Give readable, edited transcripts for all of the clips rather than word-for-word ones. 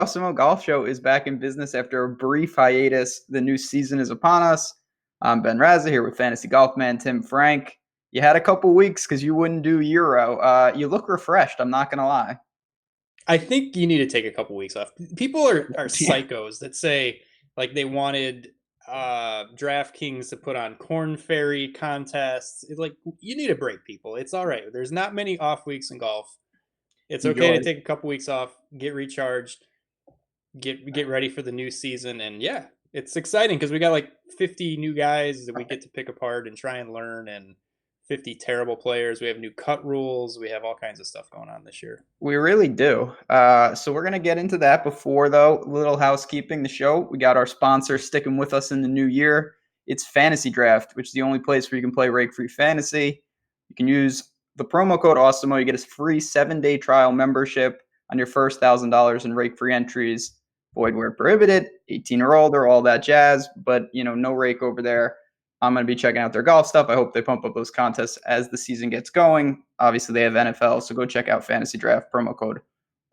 Awesome Golf Show is back in business after a brief hiatus. The new season is upon us. I'm Ben Raza here with Fantasy Golf Man Tim Frank. You had a couple weeks because you wouldn't do Euro. You look refreshed, I'm not going to lie. I think you need to take a couple weeks off. People are psychos that say like they wanted Draftkings to put on Corn Ferry contests. It's like you need a break, people. It's all right. There's not many off weeks in golf. It's okay Enjoy. to take a couple weeks off, get recharged, get ready for the new season, and yeah, it's exciting because we got like 50 new guys that we get to pick apart and try and learn, and 50 terrible players. We have new cut rules. We have all kinds of stuff going on this year. We really do. So we're going to get into that before, though. Little housekeeping the show. We got our sponsor sticking with us in the new year. It's Fantasydraft, which is the only place where you can play rake-free fantasy. You can use the promo code AWESOMO. You get a free 7-day trial membership on your first $1,000 in rake-free entries. Void where prohibited, 18 or older, all that jazz. But, no rake over there. I'm going to be checking out their golf stuff. I hope they pump up those contests as the season gets going. Obviously, they have NFL, so go check out Fantasydraft, promo code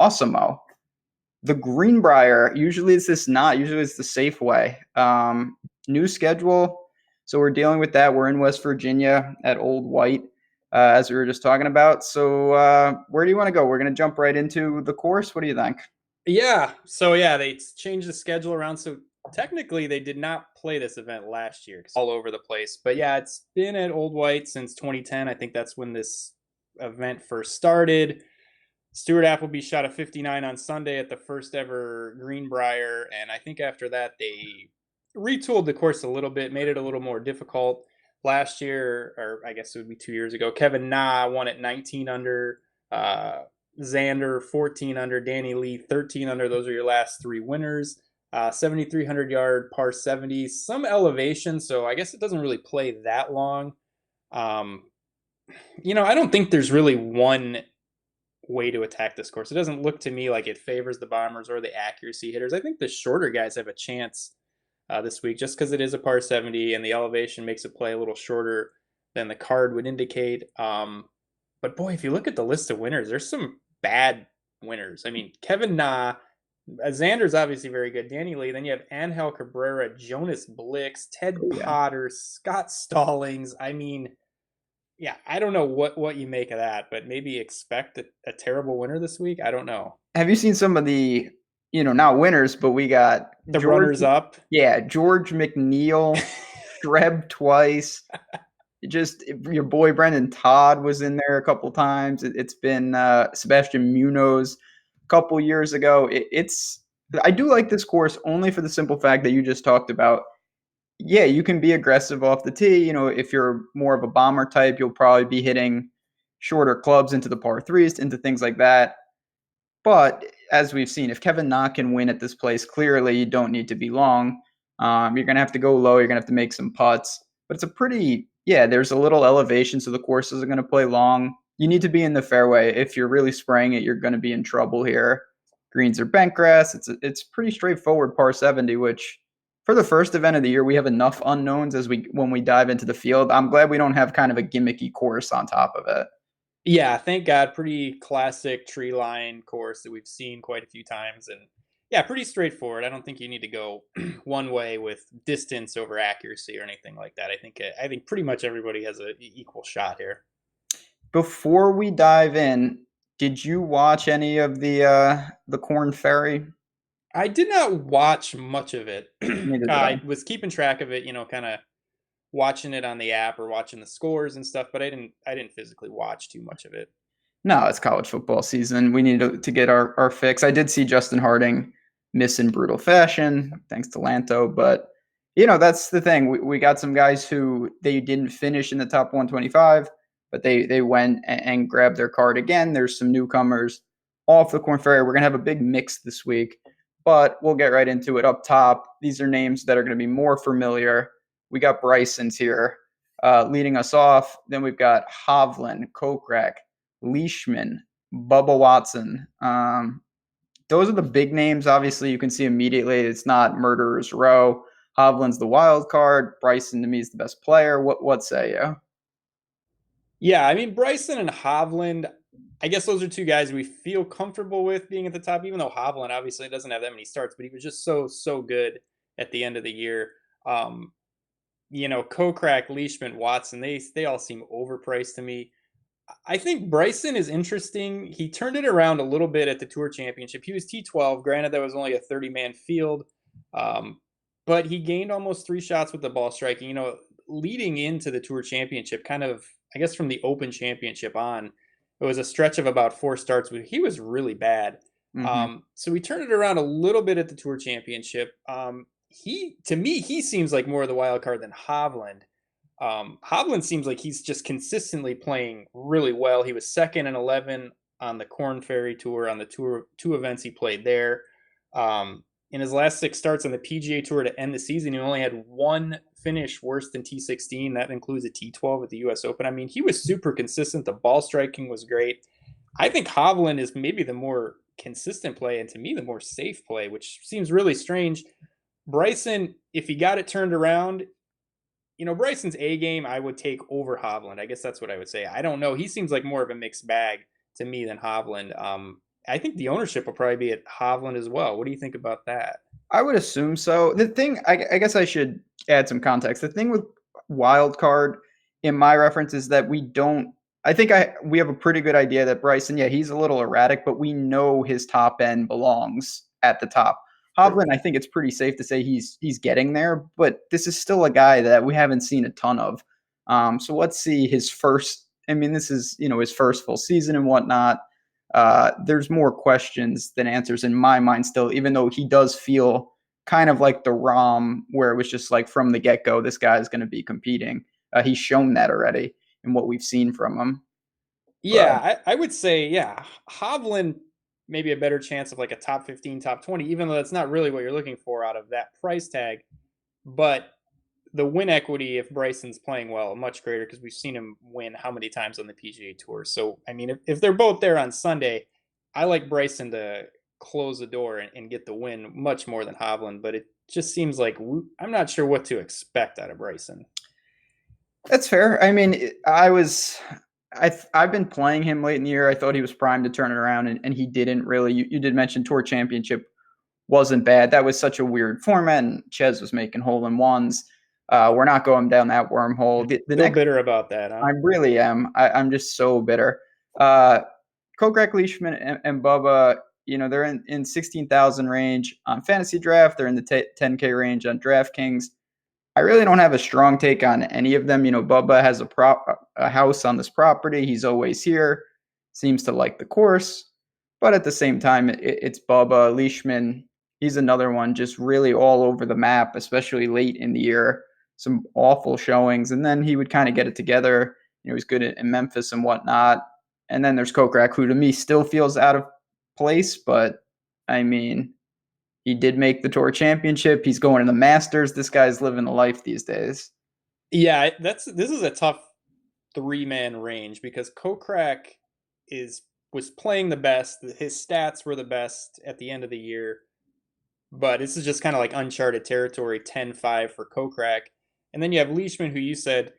AWESOMO. The Greenbrier, usually it's the safe way. New schedule, so we're dealing with that. We're in West Virginia at Old White, as we were just talking about. So where do you want to go? We're going to jump right into the course. What do you think? Yeah. They changed the schedule around. So technically, they did not play this event last year. It's all over the place. But yeah, it's been at Old White since 2010. I think that's when this event first started. Stuart Appleby shot a 59 on Sunday at the first ever Greenbrier. And I think after that, they retooled the course a little bit, made it a little more difficult. Last year, or I guess it would be 2 years ago, Kevin Na won at 19 under. Xander 14 under, Danny Lee 13 under. Those are your last three winners. 7,300 yard par 70, some elevation, so I guess it doesn't really play that long. I don't think there's really one way to attack this course. It doesn't look to me like it favors the bombers or the accuracy hitters. I think the shorter guys have a chance this week just because it is a par 70 and the elevation makes it play a little shorter than the card would indicate. But boy, if you look at the list of winners, there's some bad winners. I mean, Kevin Na, Xander's obviously very good. Danny Lee. Then you have Angel Cabrera, Jonas Blix, Ted Potter, Scott Stallings. I mean, yeah, I don't know what you make of that, but maybe expect a terrible winner this week. I don't know. Have you seen some of the, not winners, but we got the runners up? Yeah, George McNeil, Streb twice. Just your boy Brendan Todd was in there a couple times. It's been Sebastian Munoz a couple years ago. I do like this course only for the simple fact that you just talked about. Yeah, you can be aggressive off the tee. If you're more of a bomber type, you'll probably be hitting shorter clubs into the par threes, into things like that. But as we've seen, if Kevin Na can win at this place, clearly you don't need to be long. You're going to have to go low. You're going to have to make some putts. But it's there's a little elevation, so the course isn't going to play long. You need to be in the fairway. If you're really spraying it, you're going to be in trouble here. Greens are bent grass. It's pretty straightforward par 70, which for the first event of the year, we have enough unknowns when we dive into the field. I'm glad we don't have kind of a gimmicky course on top of it. Yeah, thank God. Pretty classic tree line course that we've seen quite a few times. And yeah, pretty straightforward. I don't think you need to go one way with distance over accuracy or anything like that. I think pretty much everybody has an equal shot here. Before we dive in, did you watch any of the Corn Ferry? I did not watch much of it. I was keeping track of it, kind of watching it on the app or watching the scores and stuff, but I didn't physically watch too much of it. No, it's college football season. We need to get our fix. I did see Justin Harding miss in brutal fashion, thanks to Lanto, but that's the thing. We got some guys who they didn't finish in the top 125, but they went and grabbed their card again. There's some newcomers off the Corn Ferry. We're going to have a big mix this week, but we'll get right into it. Up top, these are names that are going to be more familiar. We got Bryson's here leading us off. Then we've got Hovland, Kokrak, Leishman, Bubba Watson. Those are the big names. Obviously, you can see immediately it's not Murderer's Row. Hovland's the wild card. Bryson, to me, is the best player. What say you? Yeah, I mean, Bryson and Hovland, I guess those are two guys we feel comfortable with being at the top, even though Hovland obviously doesn't have that many starts, but he was just so good at the end of the year. Um, Kokrak, Leishman, Watson, they all seem overpriced to me. I think Bryson is interesting. He turned it around a little bit at the Tour Championship. He was T12. Granted, that was only a 30-man field, um, but he gained almost 3 shots with the ball striking. Leading into the Tour Championship, kind of, I guess from the Open Championship on, it was a stretch of about 4 starts where he was really bad. Hmm. So we turned it around a little bit at the Tour Championship. To me, he seems like more of the wild card than Hovland. Hovland seems like he's just consistently playing really well. He was second and 11 on the Corn Ferry Tour, on the tour, 2 events he played there. In his last 6 starts on the PGA Tour to end the season, he only had one finish worse than T16. That includes a T12 at the US Open. I mean, he was super consistent. The ball striking was great. I think Hovland is maybe the more consistent play, and to me, the more safe play, which seems really strange. Bryson, if he got it turned around, Bryson's A game I would take over Hovland. I guess that's what I would say. I don't know. He seems like more of a mixed bag to me than Hovland. I think the ownership will probably be at Hovland as well. What do you think about that? I would assume so. The thing, I guess I should add some context. The thing with wild card, in my reference, is that we don't. I think we have a pretty good idea that Bryson, yeah, he's a little erratic, but we know his top end belongs at the top. Sure. Hovland, I think it's pretty safe to say he's getting there, but this is still a guy that we haven't seen a ton of. So let's see his first. I mean, this is his first full season and whatnot. There's more questions than answers in my mind still, even though he does feel kind of like the ROM, where it was just like from the get go, this guy is going to be competing. He's shown that already in what we've seen from him. But Yeah, I would say, yeah, Hovland maybe a better chance of like a top 15, top 20, even though that's not really what you're looking for out of that price tag. But the win equity, if Bryson's playing well, much greater because we've seen him win how many times on the PGA Tour. So, I mean, if they're both there on Sunday, I like Bryson to close the door and get the win much more than Hovland. But it just seems like I'm not sure what to expect out of Bryson. that's fair. I mean, I've been playing him late in the year. I thought he was primed to turn it around, and he didn't really. You did mention Tour Championship wasn't bad. That was such a weird format, and Ches was making hole in ones. We're not going down that wormhole. The Still next, bitter about that, huh? I really am. I'm just so bitter. Uh, Kokrak, Leishman, and Bubba, they're in 16,000 range on Fantasy Draft. They're in the 10K range on Draftkings. I really don't have a strong take on any of them. Bubba has a house on this property. He's always here. Seems to like the course, but at the same time, it's Bubba. Leishman, he's another one, just really all over the map, especially late in the year. Some awful showings, and then he would kind of get it together. He's good in Memphis and whatnot. And then there's Kokrak, who to me still feels out of place, but I mean, he did make the Tour Championship. He's going to the Masters. This guy's living the life these days. Yeah, this is a tough 3-man range because Kokrak was playing the best. His stats were the best at the end of the year, but this is just kind of like uncharted territory. 10-5 for Kokrak, and then you have Leishman, who you said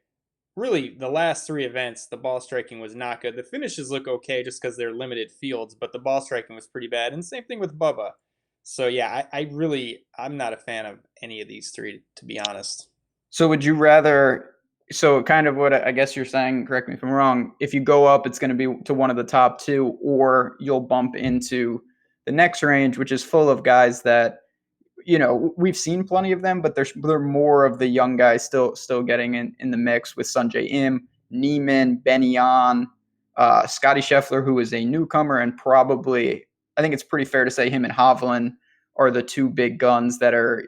really the last 3 events the ball striking was not good. The finishes look okay just because they're limited fields, but the ball striking was pretty bad. And same thing with Bubba. So yeah, I'm not a fan of any of these three, to be honest. So would you rather? So kind of what I guess you're saying. Correct me if I'm wrong. If you go up, it's going to be to one of the top two, or you'll bump into the next range, which is full of guys that we've seen plenty of them, but they're more of the young guys still getting in the mix with Sanjay Im, Neiman, Benny On, Scotty Scheffler, who is a newcomer, and probably I think it's pretty fair to say him and Hovland are the two big guns that are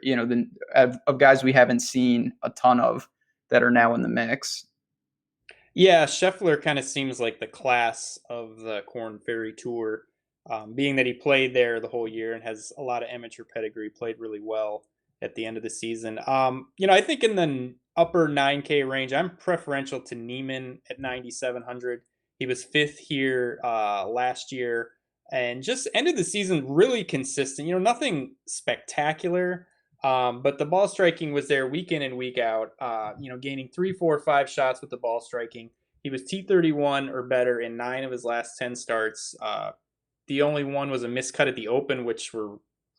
of guys we haven't seen a ton of that are now in the mix. Yeah, Scheffler kind of seems like the class of the Corn Ferry Tour, being that he played there the whole year and has a lot of amateur pedigree, played really well at the end of the season. I think in the upper 9K range, I'm preferential to Neiman at 9,700. He was fifth here last year and just ended the season really consistent. Nothing spectacular, but the ball striking was there week in and week out. Gaining 3, 4, 5 shots with the ball striking. He was T31 or better in 9 of his last 10 starts. The only one was a miscut at the Open, which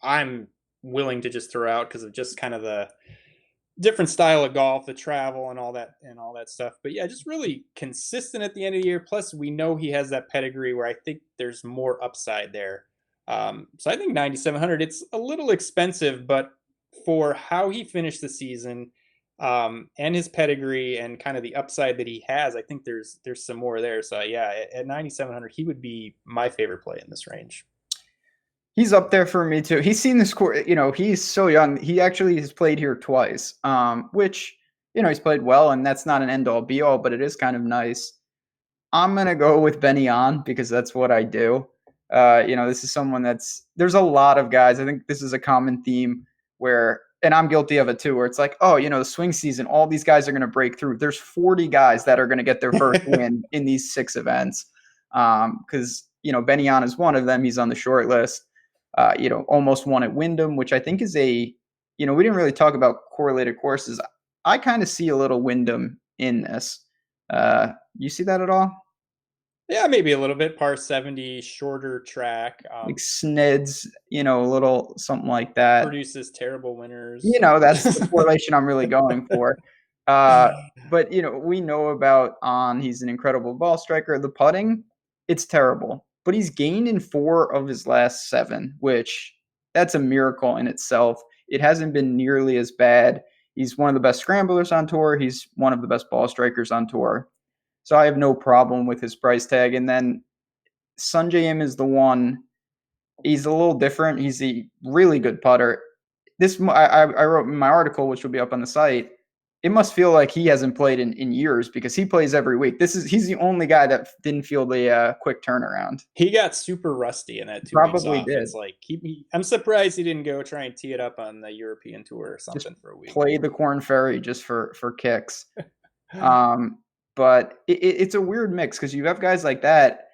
I'm willing to just throw out because of just kind of the different style of golf, the travel and all that stuff. But yeah, just really consistent at the end of the year. Plus, we know he has that pedigree where I think there's more upside there. So I think 9,700. It's a little expensive, but for how he finished the season and his pedigree and kind of the upside that he has, I think there's some more there. So yeah, at 9,700, he would be my favorite play in this range. He's up there for me too. He's seen this course. He's so young. He actually has played here twice, which he's played well, and that's not an end all be all, but it is kind of nice. I'm gonna go with Benny On because that's what I do. This is someone there's a lot of guys. I think this is a common theme where, and I'm guilty of it too, where it's like, the swing season, all these guys are going to break through. There's 40 guys that are going to get their first win in these 6 events. Because, Benny On is one of them. He's on the short list. Almost won at Wyndham, which I think is we didn't really talk about correlated courses. I kind of see a little Wyndham in this. You see that at all? Yeah, maybe a little bit. Par 70, shorter track. Like Sneds, a little something like that. Produces terrible winners. That's the correlation I'm really going for. But, we know about On. He's an incredible ball striker. The putting, it's terrible. But he's gained in 4 of his last 7, which that's a miracle in itself. It hasn't been nearly as bad. He's one of the best scramblers on tour. He's one of the best ball strikers on tour. So I have no problem with his price tag. And then Sungjae Im is the one. He's a little different. He's a really good putter. I wrote in my article, which will be up on the site. It must feel like he hasn't played in years because he plays every week. He's the only guy that didn't feel the quick turnaround. He got super rusty in that 2 weeks off. Did. It's like I'm surprised he didn't go try and tee it up on the European tour or something just for a week. Play the Corn Ferry just for kicks. But it's a weird mix because you have guys like that.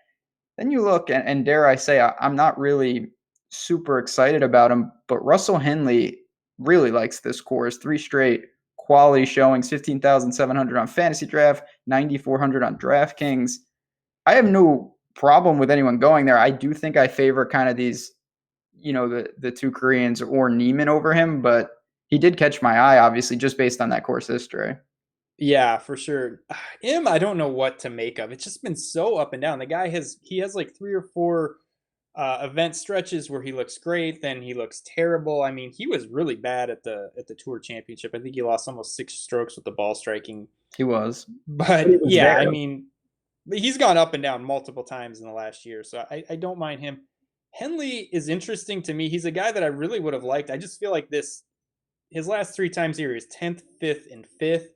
Then you look, and dare I say, I'm not really super excited about him, but Russell Henley really likes this course. 3 straight quality showings, 15,700 on Fantasydraft, 9,400 on Draftkings. I have no problem with anyone going there. I do think I favor kind of these, the 2 Koreans or Neiman over him, but he did catch my eye, obviously, just based on that course history. Yeah, for sure. Im, I don't know what to make of. It's just been so up and down. The guy has like 3 or 4 event stretches where he looks great, then he looks terrible. I mean, he was really bad at the Tour Championship. I think he lost almost 6 strokes with the ball striking. He was. But yeah, there. I mean, he's gone up and down multiple times in the last year, so I don't mind him. Henley is interesting to me. He's a guy that I really would have liked. I just feel like his last 3 times here is 10th, 5th, and 5th.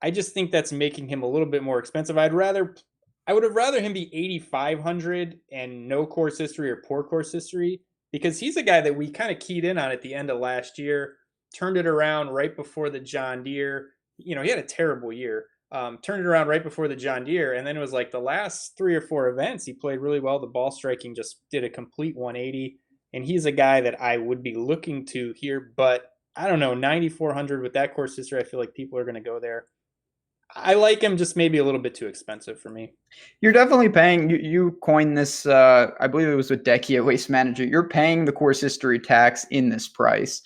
I just think that's making him a little bit more expensive. I would have rather him be 8,500 and no course history or poor course history, because he's a guy that we kind of keyed in on at the end of last year, turned it around right before the John Deere. He had a terrible year. Turned it around right before the John Deere, and then it was like the last 3 or 4 events he played really well. The ball striking just did a complete 180, and he's a guy that I would be looking to here, but I don't know, 9,400 with that course history, I feel like people are going to go there. I like him, just maybe a little bit too expensive for me. You're definitely paying. You coined this. I believe it was with Decky at Waste Manager. You're paying the course history tax in this price.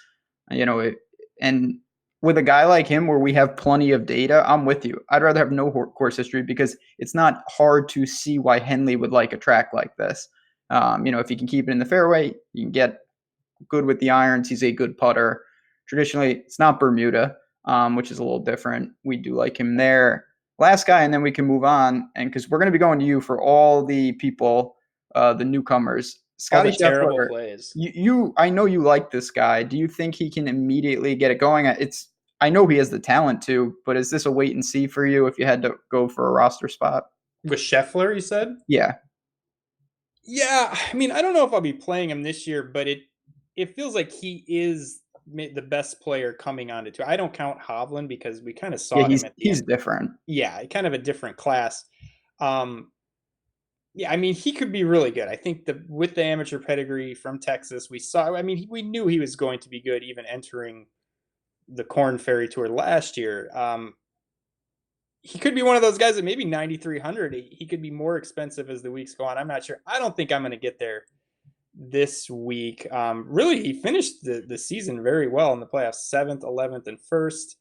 And with a guy like him, where we have plenty of data, I'm with you. I'd rather have no course history because it's not hard to see why Henley would like a track like this. If he can keep it in the fairway, you can get good with the irons. He's a good putter. Traditionally, it's not Bermuda. Which is a little different. We do like him there. Last guy, and then we can move on. And because we're going to be going to you for all the people, the newcomers. Scotty Scheffler, plays. I know you like this guy. Do you think he can immediately get it going? I know he has the talent to, but is this a wait and see for you if you had to go for a roster spot? With Scheffler, you said? Yeah. Yeah, I mean, I don't know if I'll be playing him this year, but it feels like he is the best player coming onto tour. I don't count Hovland because we kind of saw him at the end. He's different. Yeah, kind of a different class. Yeah, I mean, he could be really good. I think with the amateur pedigree from Texas, we knew he was going to be good, even entering the Corn Ferry Tour last year. he could be one of those guys that maybe 9,300. He could be more expensive as the weeks go on. I'm not sure. I don't think I'm going to get there this week. Really, he finished the season very well in the playoffs, 7th, 11th, and 1st.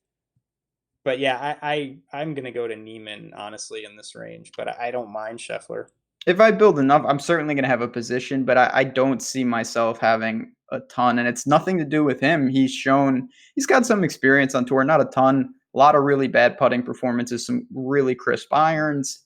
But yeah, I'm going to go to Neiman, honestly, in this range. But I don't mind Scheffler. If I build enough, I'm certainly going to have a position, but I don't see myself having a ton. And it's nothing to do with him. He's got some experience on tour, not a ton. A lot of really bad putting performances, some really crisp irons.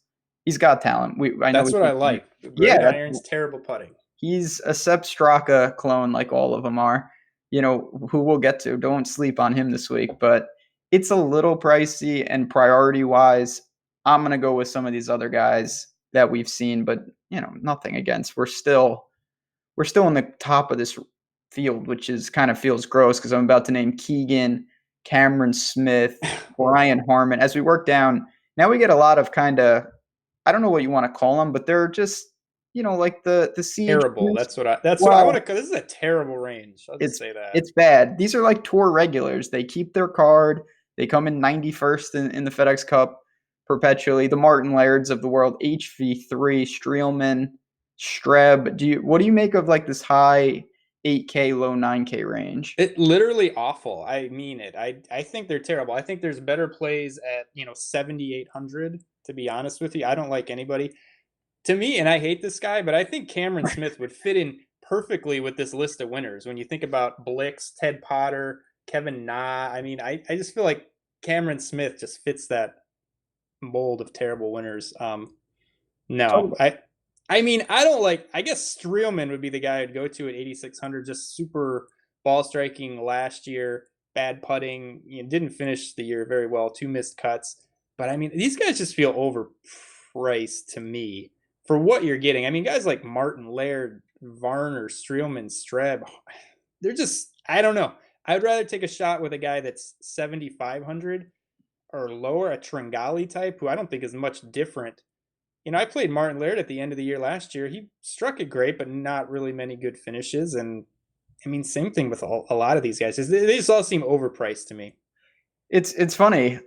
He's got talent. That's what I like. Great irons, terrible putting. He's a Sepp Straka clone, like all of them are. Who we'll get to. Don't sleep on him this week, but it's a little pricey, and priority-wise, I'm going to go with some of these other guys that we've seen, but nothing against. We're still in the top of this field, which is kind of feels gross because I'm about to name Keegan, Cameron Smith, Brian Harman. As we work down, now we get a lot of kind of, I don't know what you want to call them, but they're just like the siege. Terrible. That's what I want to. This is a terrible range. I'll just say that it's bad. These are like tour regulars. They keep their card. They come in 91st in the FedEx Cup perpetually. The Martin Lairds of the world, HV3, Streelman, Streb. What do you make of like this high 8K, low 9K range? It literally awful. I mean it. I think they're terrible. I think there's better plays at 7,800. To be honest with you, I don't like anybody. To me, and I hate this guy, but I think Cameron Smith would fit in perfectly with this list of winners. When you think about Blix, Ted Potter, Kevin Na, I mean, I just feel like Cameron Smith just fits that mold of terrible winners. No, I mean, I don't like. I guess Streelman would be the guy I'd go to at 8,600. Just super ball striking last year, bad putting. Didn't finish the year very well. 2 missed cuts. But I mean, these guys just feel overpriced to me for what you're getting. I mean, guys like Martin Laird, Varner, Streelman, Streb, they're just, I don't know. I'd rather take a shot with a guy that's 7,500 or lower, a Tringali type, who I don't think is much different. I played Martin Laird at the end of the year last year. He struck it great, but not really many good finishes. And I mean, same thing with a lot of these guys. They just all seem overpriced to me. It's funny.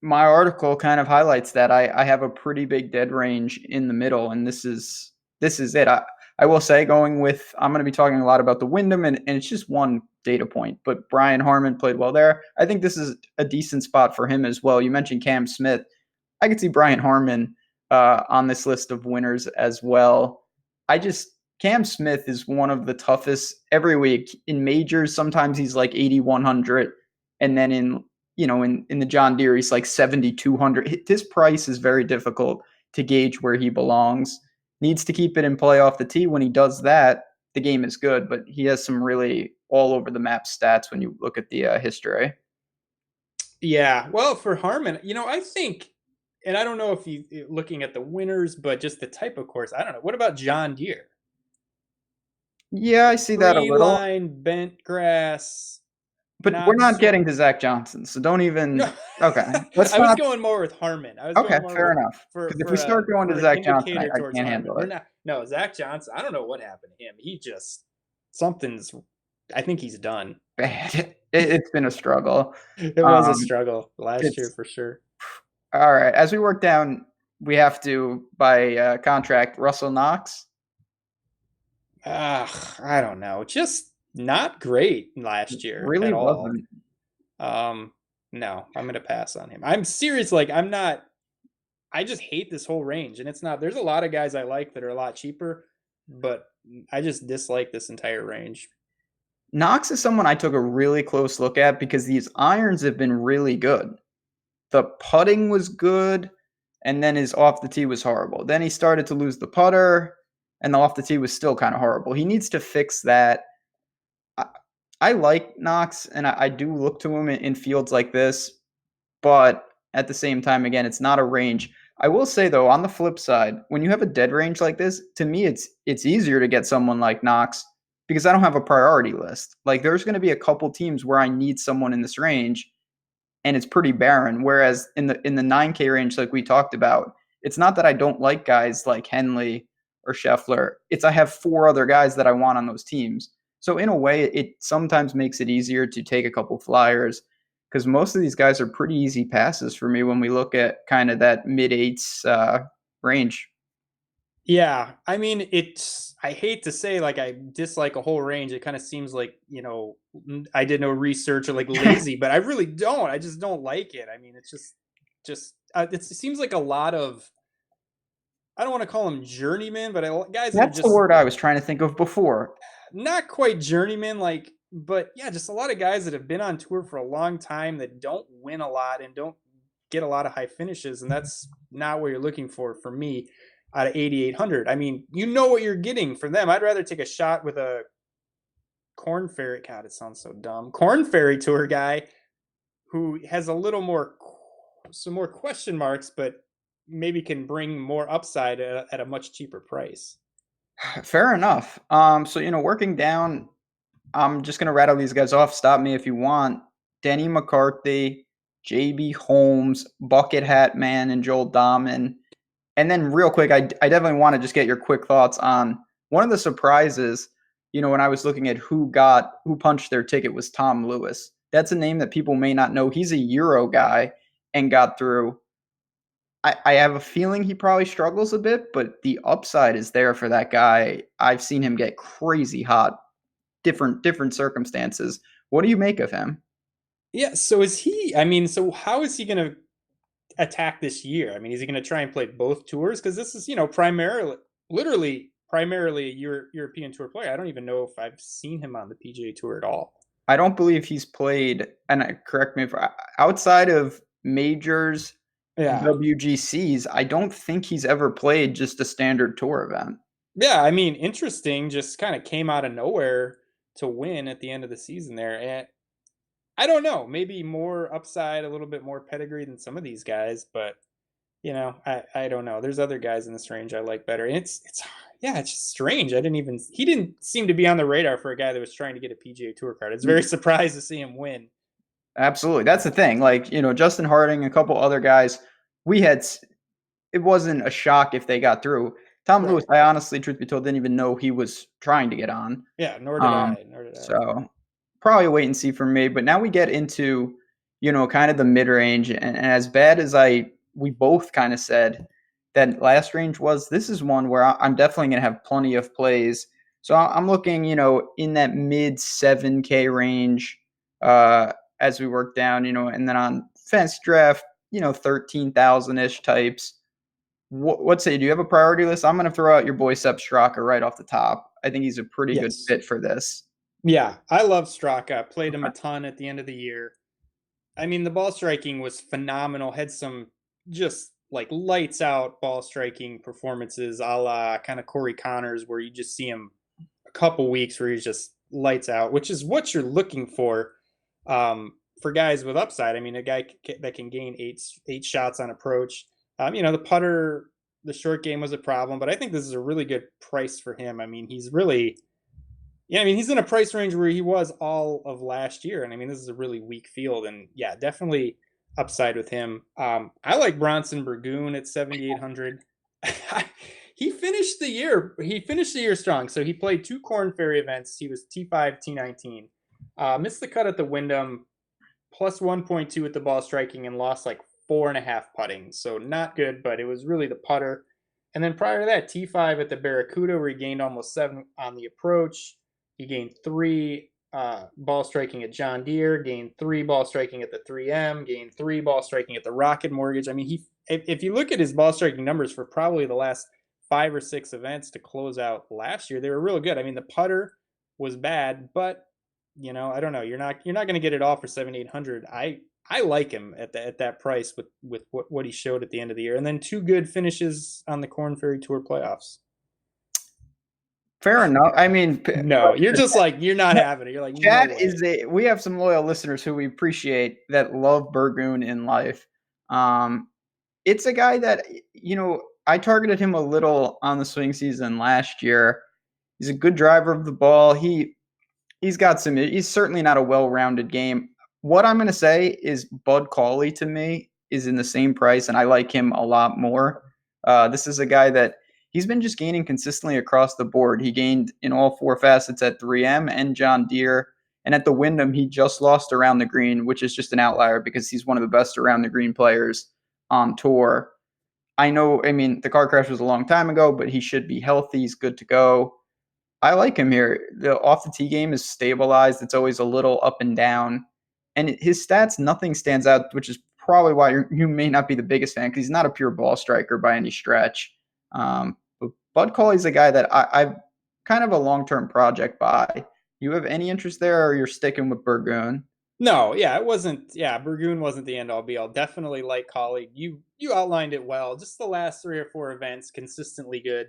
My article kind of highlights that I have a pretty big dead range in the middle, and this is it. I will say, I'm going to be talking a lot about the Wyndham, and it's just one data point, but Brian Harman played well there. I think this is a decent spot for him as well. You mentioned Cam Smith. I could see Brian Harman on this list of winners as well. Cam Smith is one of the toughest every week in majors. Sometimes he's like 8,100, and then in the John Deere, he's like 7,200. His price is very difficult to gauge where he belongs. Needs to keep it in play off the tee. When he does that, the game is good, but he has some really all over the map stats when you look at the history. Yeah, well, for Harman, I think, and I don't know if you're looking at the winners, but just the type of course, I don't know. What about John Deere? Yeah, I see that a little. Line, bent grass. But we're not getting to Zach Johnson, so don't even. Okay, I was going more with Harman. Okay, fair enough. Because if we start going to Zach Johnson, I can't handle it. No, Zach Johnson. I don't know what happened to him. Something's. I think he's done. Bad. It's been a struggle. It was a struggle last year for sure. All right, as we work down, we have to by contract Russell Knox. I don't know. Just not great last year. Really at all. Wasn't. No, I'm gonna pass on him. I'm serious. Like, I'm not. I just hate this whole range, and it's not. There's a lot of guys I like that are a lot cheaper, but I just dislike this entire range. Knox is someone I took a really close look at because these irons have been really good. The putting was good, and then his off the tee was horrible. Then he started to lose the putter, and the off the tee was still kind of horrible. He needs to fix that. I like Knox, and I do look to him in fields like this, but at the same time, again, it's not a range. I will say, though, on the flip side, when you have a dead range like this, to me, it's easier to get someone like Knox because I don't have a priority list. Like, there's going to be a couple teams where I need someone in this range, and it's pretty barren. Whereas in the 9K range, like we talked about, it's not that I don't like guys like Henley or Scheffler. It's I have 4 other guys that I want on those teams. So in a way, it sometimes makes it easier to take a couple flyers. because most of these guys are pretty easy passes for me when we look at kind of that mid-eights range. Yeah, I mean, I hate to say like I dislike a whole range. It kind of seems like, I did no research or like lazy, but I really don't. I just don't like it. I mean, it's just it seems like a lot of, I don't want to call them journeymen, but guys that are That's the just word I was trying to think of before. not quite journeyman, like, but yeah, just a lot of guys that have been on tour for a long time that don't win a lot and don't get a lot of high finishes, and that's not what you're looking for me out of 8,800. I mean, you know what you're getting from them. I'd rather take a shot with a Corn Ferry. God, it sounds so dumb. Corn Ferry Tour guy who has a little more, some more question marks, but maybe can bring more upside at a much cheaper price. Fair enough. So working down, I'm just gonna rattle these guys off. Stop me if you want. Denny McCarthy, JB Holmes, Bucket Hat Man, and Joel Dahman. And then real quick, I definitely want to just get your quick thoughts on one of the surprises, when I was looking at who punched their ticket was Tom Lewis. That's a name that people may not know. He's a Euro guy and got through. I have a feeling he probably struggles a bit, but the upside is there for that guy. I've seen him get crazy hot, different circumstances. What do you make of him? Yeah, so is he, I mean, so how is he going to attack this year? I mean, is he going to try and play both tours? Because this is, primarily a European Tour player. I don't even know if I've seen him on the PGA Tour at all. I don't believe he's played, and correct me if outside of majors, WGCs, I don't think he's ever played just a standard tour event. Yeah, I mean, interesting. Just kind of came out of nowhere to win at the end of the season there. And I don't know, maybe more upside, a little bit more pedigree than some of these guys, but I don't know. There's other guys in this range I like better. And it's just strange. He didn't seem to be on the radar for a guy that was trying to get a PGA Tour card. It's very surprised to see him win. Absolutely. That's the thing. Like, Justin Harding, a couple other guys, it wasn't a shock if they got through. Tom Lewis, I honestly, truth be told, didn't even know he was trying to get on. Yeah, nor did I. So probably wait and see for me. But now we get into, kind of the mid range. And as bad as we both kind of said that last range was, this is one where I'm definitely going to have plenty of plays. So I'm looking, in that mid 7K range as we work down, and then on Fantasydraft, 13,000-ish types. What say? Do you have a priority list? I'm going to throw out your boy Sepp Straka right off the top. I think he's a pretty good fit for this. Yeah, I love Straka. Played him a ton at the end of the year. I mean, the ball striking was phenomenal. Had some just like lights out ball striking performances, a la kind of Corey Connors, where you just see him a couple weeks where he's just lights out, which is what you're looking for guys with upside. I mean, a guy that can gain eight shots on approach. The putter, the short game was a problem, but I think this is a really good price for him. I mean, he's in a price range where he was all of last year. And I mean, this is a really weak field, and yeah, definitely upside with him. I like Bronson Burgoon at 7,800. He finished the year strong. So he played 2 Corn Ferry events. He was T5, T19. Missed the cut at the Wyndham, plus 1.2 at the ball striking, and lost like 4.5 putting. So not good, but it was really the putter. And then prior to that, T5 at the Barracuda, where he gained almost 7 on the approach. He gained 3 ball striking at John Deere, gained 3 ball striking at the 3M, gained 3 ball striking at the Rocket Mortgage. I mean, if you look at his ball striking numbers for probably the last 5 or 6 events to close out last year, they were real good. I mean, the putter was bad, but I don't know. You're not going to get it all for 7,800. I like him at that price with what he showed at the end of the year, and then 2 good finishes on the Corn Ferry Tour playoffs. Fair enough. I mean, no, you're just like, you're not having it. You're like, Chad we have some loyal listeners who we appreciate that love Burgoon in life. It's a guy that, I targeted him a little on the swing season last year. He's a good driver of the ball. He's certainly not a well-rounded game. What I'm going to say is Bud Cauley to me is in the same price, and I like him a lot more. This is a guy that he's been just gaining consistently across the board. He gained in all 4 facets at 3M and John Deere, And at the Wyndham, he just lost around the green, which is just an outlier because he's one of the best around the green players on tour. I know, I mean, the car crash was a long time ago, but he should be healthy. He's good to go. I like him here. The off the tee game is stabilized. It's always a little up and down. And his stats, nothing stands out, which is probably why you may not be the biggest fan because he's not a pure ball striker by any stretch. But Bud Cauley's a guy that I've kind of a long-term project by. You have any interest there, or you're sticking with Burgoon? No, yeah, it wasn't. Yeah, Burgoon wasn't the end all be all. Definitely like Cauley. You outlined it well. Just the last 3 or 4 events, consistently good.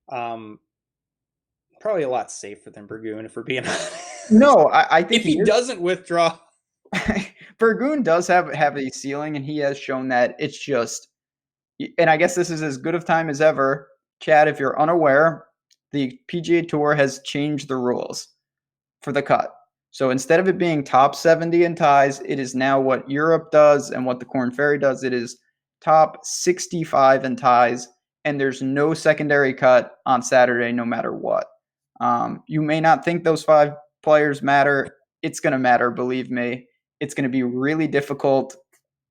Probably a lot safer than Burgoon, if we're being honest. No, I think if he doesn't withdraw. Burgoon does have a ceiling, and he has shown that it's just, and I guess this is as good of time as ever. Chad, if you're unaware, the PGA Tour has changed the rules for the cut. So instead of it being top 70 in ties, it is now what Europe does and what the Corn Ferry does. It is top 65 in ties, and there's no secondary cut on Saturday, no matter what. You may not think those 5 players matter. It's going to matter, believe me. It's going to be really difficult.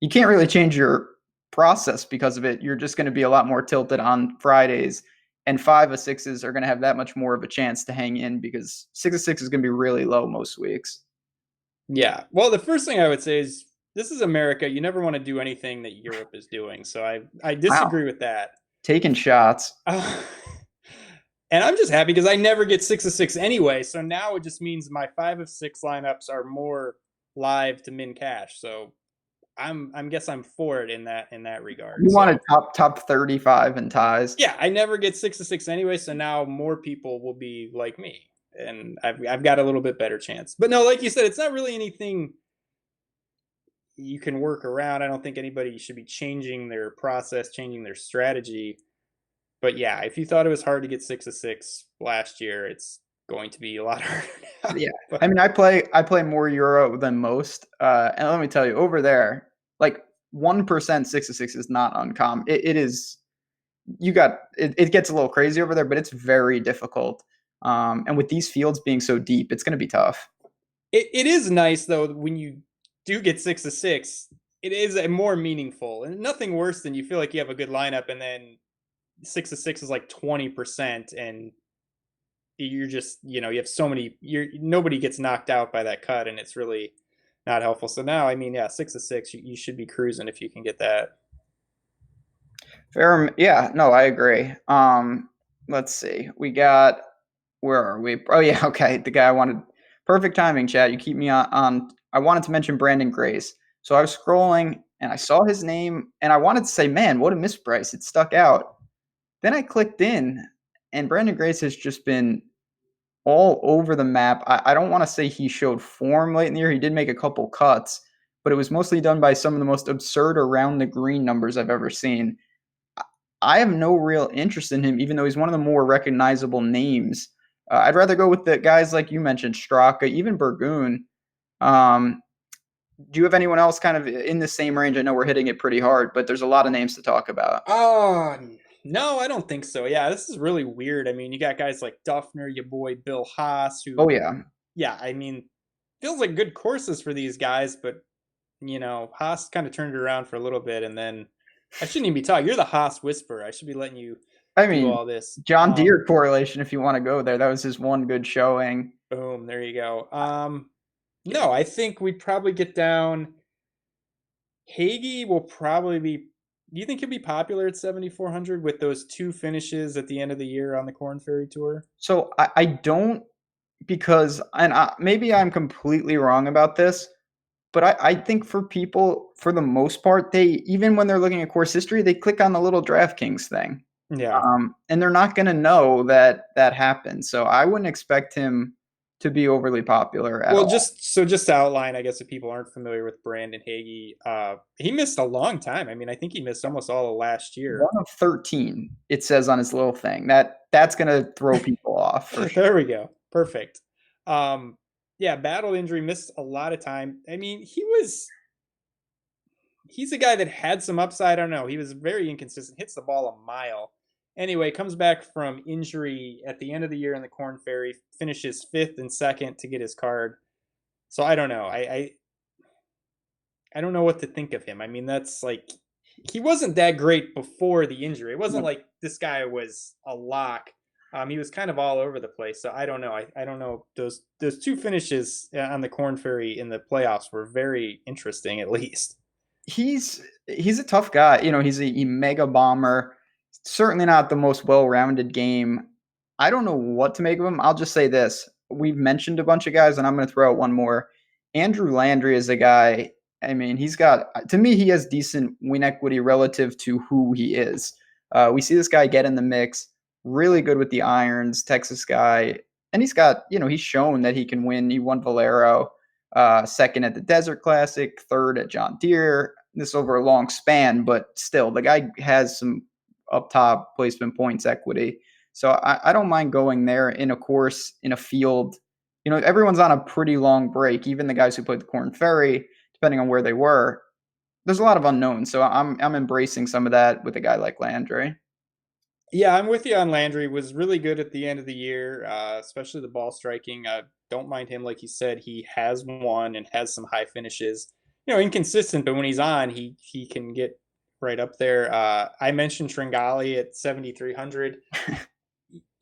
You can't really change your process because of it. You're just going to be a lot more tilted on Fridays, and 5 of 6s are going to have that much more of a chance to hang in because 6 of 6 is going to be really low most weeks. Yeah. Well, the first thing I would say is this is America. You never want to do anything that Europe is doing. So I disagree with that. Taking shots. And I'm just happy because I never get 6 of 6 anyway. So now it just means my 5 of 6 lineups are more live to min cash. So guess I'm for it in that regard. You want a top 35 in ties. Yeah, I never get 6 of 6 anyway, so now more people will be like me, and I've got a little bit better chance. But no, like you said, it's not really anything you can work around. I don't think anybody should be changing their process, changing their strategy. But yeah, if you thought it was hard to get 6 of 6 last year, it's going to be a lot harder now. Yeah, I mean, I play more Euro than most, and let me tell you, over there, like 1% 6 of 6 is not uncommon. It is. It gets a little crazy over there, but it's very difficult. And with these fields being so deep, it's going to be tough. It is nice though when you do get 6 of 6. It is more meaningful, and nothing worse than you feel like you have a good lineup and then 6 of 6 is like 20%, and you're just, you have so many, nobody gets knocked out by that cut, and it's really not helpful. So now, I mean, yeah, 6 of 6, you should be cruising if you can get that. Fair, yeah, no, I agree. Let's see, where are we? Oh yeah, okay. The guy I wanted, perfect timing, chat. You keep me on. I wanted to mention Brandon Grace, so I was scrolling and I saw his name, and I wanted to say, man, what a misprice! It stuck out. Then I clicked in, and Brandon Grace has just been all over the map. I don't want to say he showed form late in the year. He did make a couple cuts, but it was mostly done by some of the most absurd around the green numbers I've ever seen. I have no real interest in him, even though he's one of the more recognizable names. I'd rather go with the guys like you mentioned, Straka, even Burgoon. Do you have anyone else kind of in the same range? I know we're hitting it pretty hard, but there's a lot of names to talk about. No, I don't think so. Yeah, this is really weird. I mean, you got guys like Duffner, your boy Bill Haas, who. Oh, yeah. Yeah, I mean, feels like good courses for these guys, but, Haas kind of turned it around for a little bit, and then I shouldn't even be talking. You're the Haas whisperer. I should be letting you do all this. John Deere correlation, if you want to go there. That was his one good showing. Boom, there you go. No, I think we'd probably get down. Hagee will probably be. Do you think he'll be popular at 7,400 with those 2 finishes at the end of the year on the Corn Ferry Tour? So I don't, because, and maybe I'm completely wrong about this, but I think for people, for the most part, even when they're looking at course history, they click on the little Draftkings thing. Yeah. And they're not going to know that happened. So I wouldn't expect him to be overly popular at all. Just to outline, I guess if people aren't familiar with Brandon Hagee, he missed a long time. I mean, I think he missed almost all of last year. 1 of 13, it says on his little thing. That's going to throw people off. For sure. There we go. Perfect. Yeah, battle injury, missed a lot of time. I mean, he's a guy that had some upside. I don't know. He was very inconsistent, hits the ball a mile. Anyway, comes back from injury at the end of the year in the Corn Ferry, finishes 5th and 2nd to get his card. So I don't know. I don't know what to think of him. I mean, that's like he wasn't that great before the injury. It wasn't like this guy was a lock. He was kind of all over the place. So I don't know. I don't know. Those two finishes on the Corn Ferry in the playoffs were very interesting, at least. He's a tough guy. He's a mega bomber. Certainly not the most well-rounded game. I don't know what to make of him. I'll just say this. We've mentioned a bunch of guys, and I'm going to throw out one more. Andrew Landry is a guy. I mean, to me, he has decent win equity relative to who he is. We see this guy get in the mix, really good with the irons, Texas guy. And he's shown that he can win. He won Valero, second at the Desert Classic, third at John Deere. This over a long span, but still, the guy has some up top placement points equity. So I don't mind going there in a course, in a field. Everyone's on a pretty long break, even the guys who played the Corn Ferry, depending on where they were. There's a lot of unknowns. So I'm embracing some of that with a guy like Landry. Yeah, I'm with you on Landry. Was really good at the end of the year, especially the ball striking. Don't mind him, like you said. He has won and has some high finishes. Inconsistent, but when he's on, he can get right up there. I mentioned Tringali at 7,300.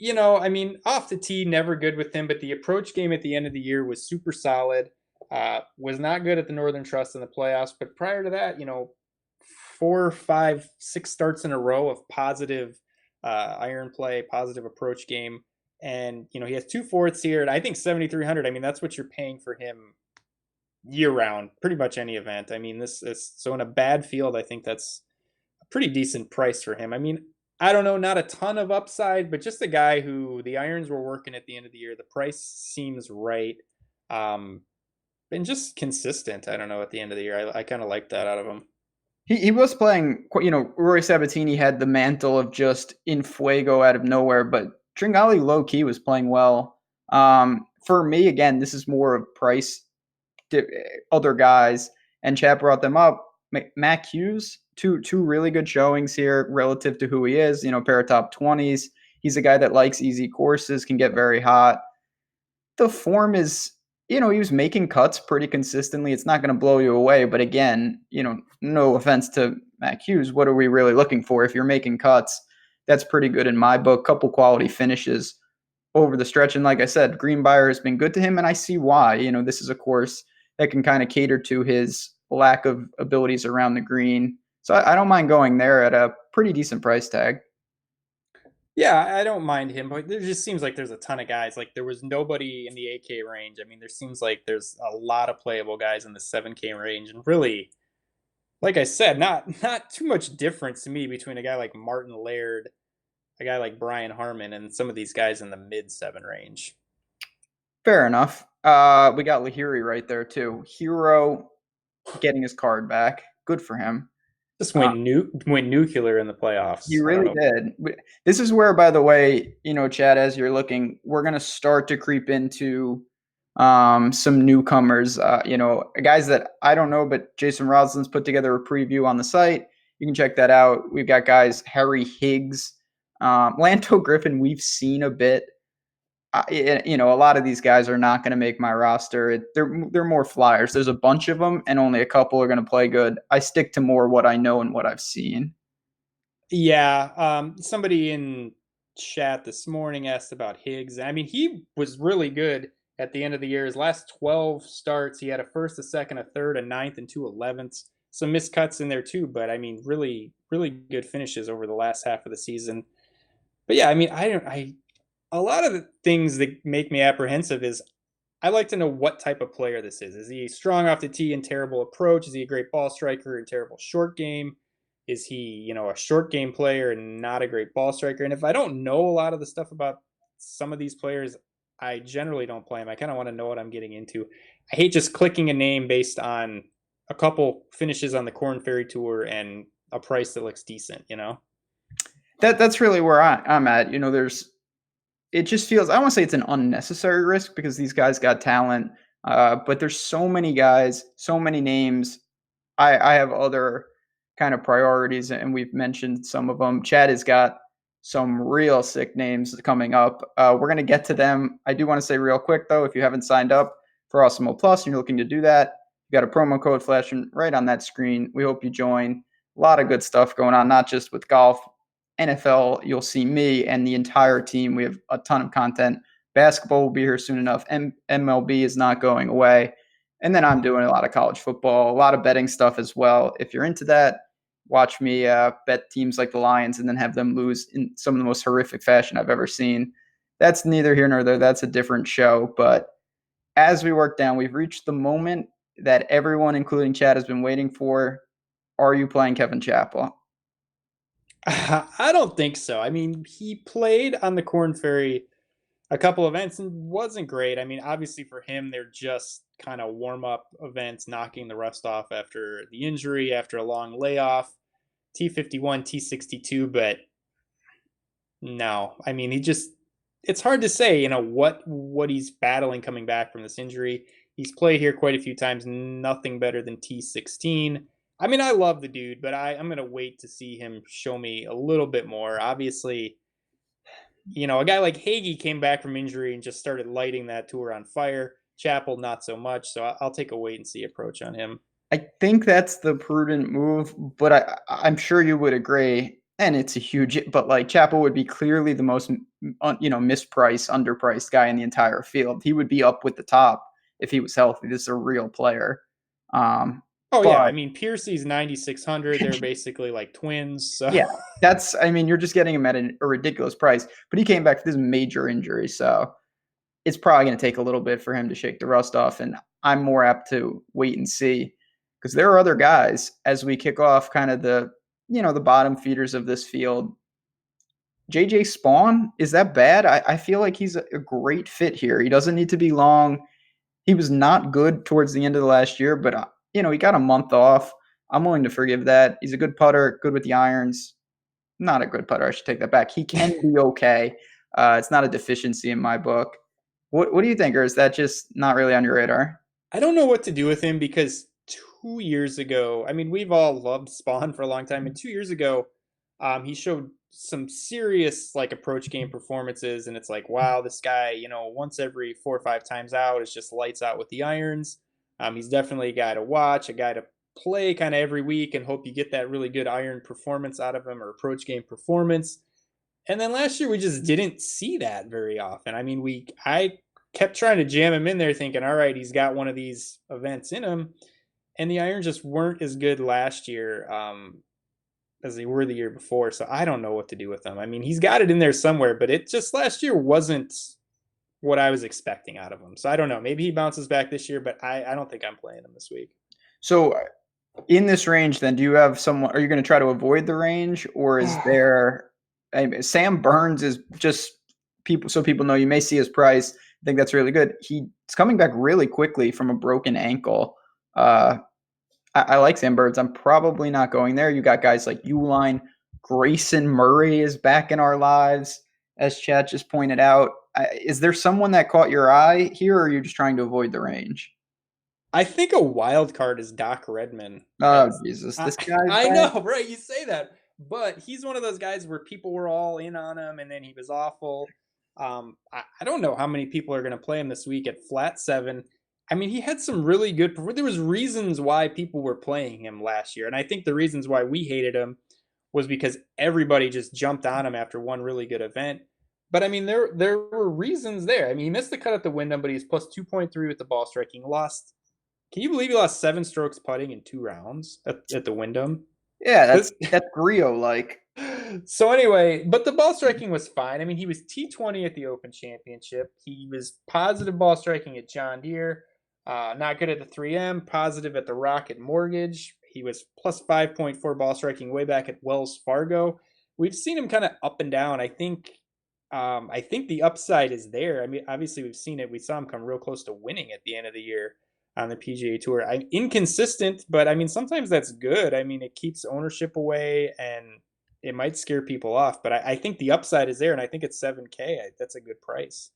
I mean, off the tee, never good with him, but the approach game at the end of the year was super solid. Was not good at the Northern Trust in the playoffs, but prior to that, 4, 5, 6 starts in a row of positive iron play, positive approach game. And, he has 2 fourths here. And I think 7,300, I mean, that's what you're paying for him year round, pretty much any event. I mean, so in a bad field, I think that's a pretty decent price for him. I mean, I don't know, not a ton of upside, but just a guy who the irons were working at the end of the year. The price seems right. And just consistent. I don't know, at the end of the year. I kind of like that out of him. He was playing, Rory Sabatini had the mantle of just in fuego out of nowhere, but Tringali low key was playing well. For me, again, this is more of price, other guys, and Chad brought them up. Mac Hughes, two really good showings here relative to who he is. Pair of top 20s. He's a guy that likes easy courses, can get very hot. The form is, he was making cuts pretty consistently. It's not going to blow you away. But again, no offense to Mac Hughes, what are we really looking for? If you're making cuts, that's pretty good in my book. Couple quality finishes over the stretch. And like I said, Greenbrier has been good to him, and I see why. This is a course that can kind of cater to his lack of abilities around the green. So I don't mind going there at a pretty decent price tag. Yeah, I don't mind him, but there just seems like there's a ton of guys. Like there was nobody in the 8K range. I mean, there seems like there's a lot of playable guys in the 7K range, and really, like I said, not too much difference to me between a guy like Martin Laird, a guy like Brian Harmon, and some of these guys in the mid 7 range. Fair enough. We got Lahiri right there too. Hero getting his card back. Good for him. Just went nuclear in the playoffs. He really did. This is where, by the way, Chad, as you're looking, we're going to start to creep into some newcomers, guys that I don't know, but Jason Roslin's put together a preview on the site. You can check that out. We've got guys, Harry Higgs, Lanto Griffin, we've seen a bit. A lot of these guys are not going to make my roster. They're more flyers. There's a bunch of them, and only a couple are going to play good. I stick to more what I know and what I've seen. Yeah. Somebody in chat this morning asked about Higgs. I mean, he was really good at the end of the year. His last 12 starts, he had a first, a second, a third, a ninth, and 2 11ths. Some miscuts in there too, but I mean, really, really good finishes over the last half of the season. But yeah, I mean, a lot of the things that make me apprehensive is I like to know what type of player this is. Is he strong off the tee and terrible approach? Is he a great ball striker and terrible short game? Is he, a short game player and not a great ball striker? And if I don't know a lot of the stuff about some of these players, I generally don't play them. I kind of want to know what I'm getting into. I hate just clicking a name based on a couple finishes on the Corn Ferry Tour and a price that looks decent, That's really where I'm at. It just feels, I don't want to say it's an unnecessary risk because these guys got talent, but there's so many guys, so many names. I have other kind of priorities, and we've mentioned some of them. Chad has got some real sick names coming up. We're going to get to them. I do want to say real quick, though, if you haven't signed up, for Awesemo Plus and you're looking to do that, you got a promo code flashing right on that screen. We hope you join. A lot of good stuff going on, not just with golf. NFL, you'll see me and the entire team. We have a ton of content. Basketball will be here soon enough. MLB is not going away. And then I'm doing a lot of college football, a lot of betting stuff as well. If you're into that, watch me bet teams like the Lions and then have them lose in some of the most horrific fashion I've ever seen. That's neither here nor there. That's a different show. But as we work down, we've reached the moment that everyone, including Chad, has been waiting for. Are you playing Kevin Chappell? I don't think so. I mean, he played on the Corn Ferry a couple events and wasn't great. I mean, obviously for him, they're just kind of warm-up events, knocking the rust off after the injury, after a long layoff. T51, T62, but no. I mean, it's hard to say, what he's battling coming back from this injury. He's played here quite a few times, nothing better than T16. I mean, I love the dude, but I'm going to wait to see him show me a little bit more. Obviously, a guy like Hagee came back from injury and just started lighting that tour on fire. Chappell, not so much. So I'll take a wait and see approach on him. I think that's the prudent move, but I'm sure you would agree. And it's a huge, but like Chappell would be clearly the most, mispriced, underpriced guy in the entire field. He would be up with the top if he was healthy. This is a real player. Yeah, I mean, Piercy's 9,600. They're basically like twins. So. Yeah, you're just getting him at a ridiculous price. But he came back with this major injury, so it's probably going to take a little bit for him to shake the rust off. And I'm more apt to wait and see because there are other guys as we kick off kind of the bottom feeders of this field. JJ Spawn, is that bad? I feel like he's a great fit here. He doesn't need to be long. He was not good towards the end of the last year, but he got a month off. I'm willing to forgive that. He's a good putter, good with the irons. Not a good putter. I should take that back. He can be okay. It's not a deficiency in my book. What do you think? Or is that just not really on your radar? I don't know what to do with him because 2 years ago, I mean, we've all loved Spawn for a long time. And 2 years ago, he showed some serious approach game performances. And it's like, wow, this guy, once every 4 or 5 times out is just lights out with the irons. He's definitely a guy to watch, a guy to play kind of every week and hope you get that really good iron performance out of him or approach game performance. And then last year we just didn't see that very often. I mean, I kept trying to jam him in there thinking, all right, he's got one of these events in him. And the irons just weren't as good last year as they were the year before. So I don't know what to do with them. I mean, he's got it in there somewhere, but it just last year wasn't what I was expecting out of him. So I don't know. Maybe he bounces back this year, but I don't think I'm playing him this week. So in this range, then, do you have someone, are you going to try to avoid the range, or is there, Sam Burns is just people know, you may see his price. I think that's really good. He's coming back really quickly from a broken ankle. I like Sam Burns. I'm probably not going there. You got guys like Uline. Grayson Murray is back in our lives, as Chad just pointed out. Is there someone that caught your eye here, or are you just trying to avoid the range? I think a wild card is Doc Redman. Oh, Jesus. This guy. I know, right? You say that. But he's one of those guys where people were all in on him, and then he was awful. I don't know how many people are going to play him this week at flat 7. I mean, he had some really good. There was reasons why people were playing him last year, and I think the reasons why we hated him was because everybody just jumped on him after one really good event. But I mean, there were reasons there. I mean, he missed the cut at the Wyndham, but he's plus 2.3 with the ball striking. Can you believe he lost 7 strokes putting in 2 rounds at the Wyndham? Yeah, that's Grillo-like. So anyway, but the ball striking was fine. I mean, he was T20 at the Open Championship. He was positive ball striking at John Deere. Not good at the 3M. Positive at the Rocket Mortgage. He was plus 5.4 ball striking way back at Wells Fargo. We've seen him kind of up and down. I think the upside is there. I mean, obviously we've seen it. We saw him come real close to winning at the end of the year on the PGA Tour. Inconsistent, but I mean, sometimes that's good. I mean, it keeps ownership away and it might scare people off, but I think the upside is there, and I think it's $7K. That's a good price.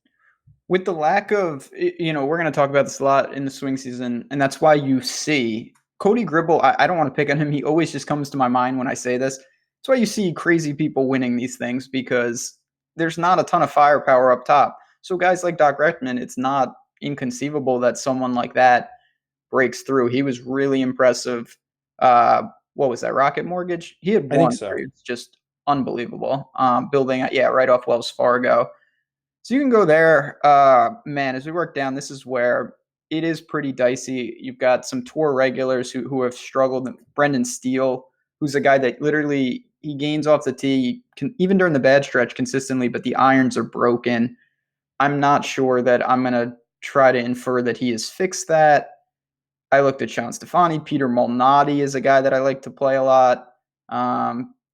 With the lack of, we're going to talk about this a lot in the swing season, and that's why you see Cody Gribble. I don't want to pick on him. He always just comes to my mind when I say this. That's why you see crazy people winning these things, because there's not a ton of firepower up top. So guys like Doc Redman, it's not, inconceivable that someone like that breaks through. He was really impressive. What was that, Rocket Mortgage? He had I think one so. where he was just unbelievable. Building, right off Wells Fargo. So you can go there. Man, as we work down, this is where it is pretty dicey. You've got some tour regulars who have struggled. Brendan Steele, who's a guy that literally he gains off the tee, even during the bad stretch consistently, but the irons are broken. I'm not sure that I'm going to try to infer that he has fixed that. I looked at Sean Stefani. Peter Malnati is a guy that I like to play a lot.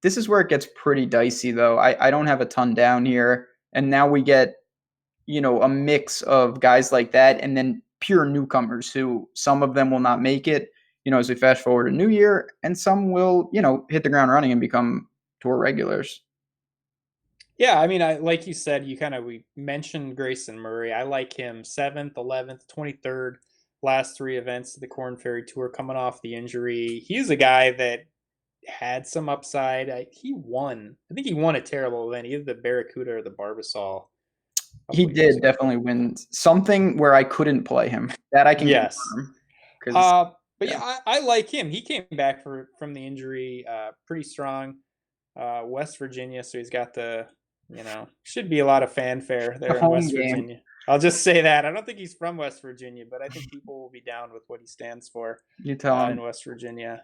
This is where it gets pretty dicey, though. I don't have a ton down here. And now we get, a mix of guys like that and then pure newcomers who some of them will not make it, as we fast forward to New Year, and some will, hit the ground running and become tour regulars. Yeah, I mean, like you said, we mentioned Grayson Murray. I like him 7th, 11th, 23rd, last 3 events of the Corn Ferry Tour coming off the injury. He's a guy that had some upside. He won. I think he won a terrible event, either the Barracuda or the Barbasol. He did definitely win something where I couldn't play him. That I can confirm. But yeah, I like him. He came back from the injury pretty strong. West Virginia, so he's got should be a lot of fanfare there in West Virginia. I'll just say that. I don't think he's from West Virginia, but I think people will be down with what he stands for in West Virginia.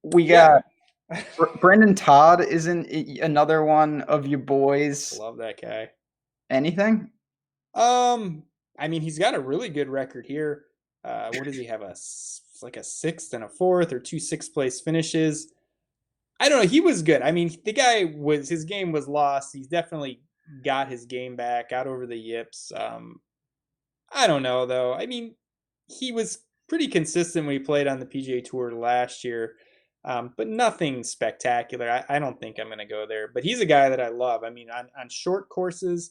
We got Brendan Todd isn't another one of you boys. Love that guy. Anything? I mean, he's got a really good record here. What does he have? Like a 6th and a 4th or 2 6th-place finishes. I don't know. He was good. I mean, his game was lost. He's definitely got his game back, got over the yips. I don't know, though. I mean, he was pretty consistent when he played on the PGA Tour last year, but nothing spectacular. I don't think I'm going to go there. But he's a guy that I love. I mean, on short courses,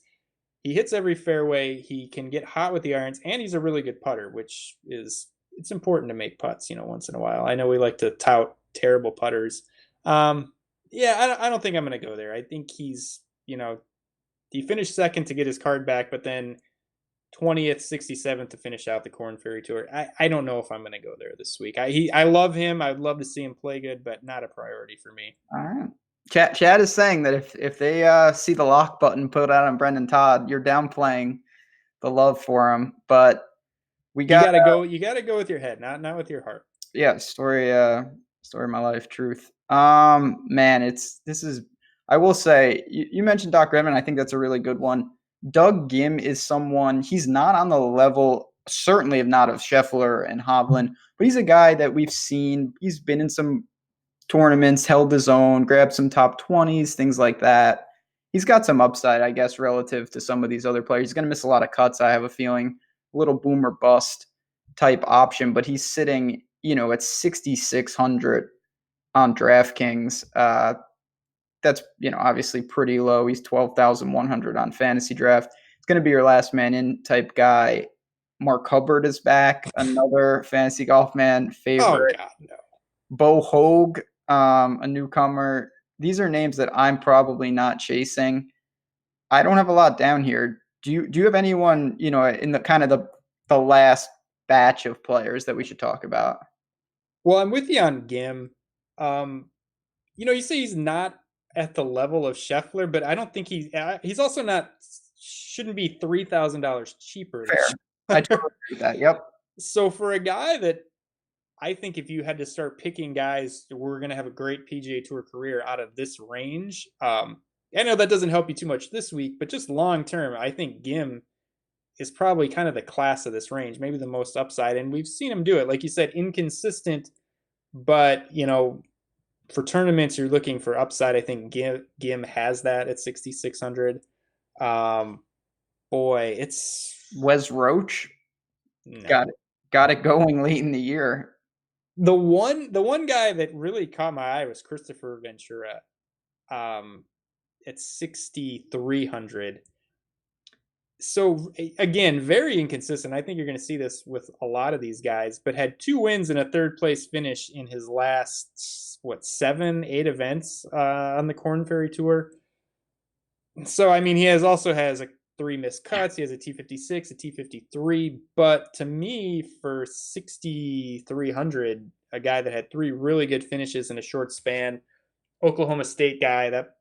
he hits every fairway. He can get hot with the irons, and he's a really good putter, which it's important to make putts, once in a while. I know we like to tout terrible putters. I don't think I'm going to go there. I think he's, he finished 2nd to get his card back, but then 20th, 67th to finish out the Corn Ferry Tour. I don't know if I'm going to go there this week. I love him. I'd love to see him play good, but not a priority for me. All right. Chad is saying that if they see the lock button put out on Brendan Todd, you're downplaying the love for him. But you gotta go with your head, not with your heart. Yeah, story of my life, truth. Man, I will say you mentioned Doc Redman. I think that's a really good one. Doug Gim is someone, he's not on the level, certainly not of Scheffler and Hovland, but he's a guy that we've seen. He's been in some tournaments, held his own, grabbed some top 20s, things like that. He's got some upside, I guess, relative to some of these other players. He's going to miss a lot of cuts, I have a feeling. A little boom or bust type option, but he's sitting, at 6,600 on DraftKings. That's, obviously pretty low. He's 12,100 on Fantasydraft. It's going to be your last man in type guy. Mark Hubbard is back, another fantasy golf man favorite. Oh, God, no. Bo Hogue, a newcomer. These are names that I'm probably not chasing. I don't have a lot down here. Do you have anyone, in the kind of the last batch of players that we should talk about? Well, I'm with you on Gim. You say he's not at the level of Scheffler, but I don't think he's also shouldn't be $3,000 cheaper. Fair. I totally agree with that. Yep. So for a guy that I think if you had to start picking guys who are going to have a great PGA Tour career out of this range, I know that doesn't help you too much this week, but just long term, I think Gim is probably kind of the class of this range, maybe the most upside. And we've seen him do it. Like you said, inconsistent, but, for tournaments, you're looking for upside. I think Gim has that at 6,600. Boy, it's Wes Roach. No. Got it going late in the year. The one guy that really caught my eye was Christopher Ventura, at 6,300. So again, very inconsistent. I think you're going to see this with a lot of these guys, but had 2 wins and a 3rd place finish in his last 7, 8 events on the Corn Ferry Tour. So I mean, he also has a 3 missed cuts. He has a T56, a T53. But to me, for 6,300, a guy that had 3 really good finishes in a short span, Oklahoma State guy, that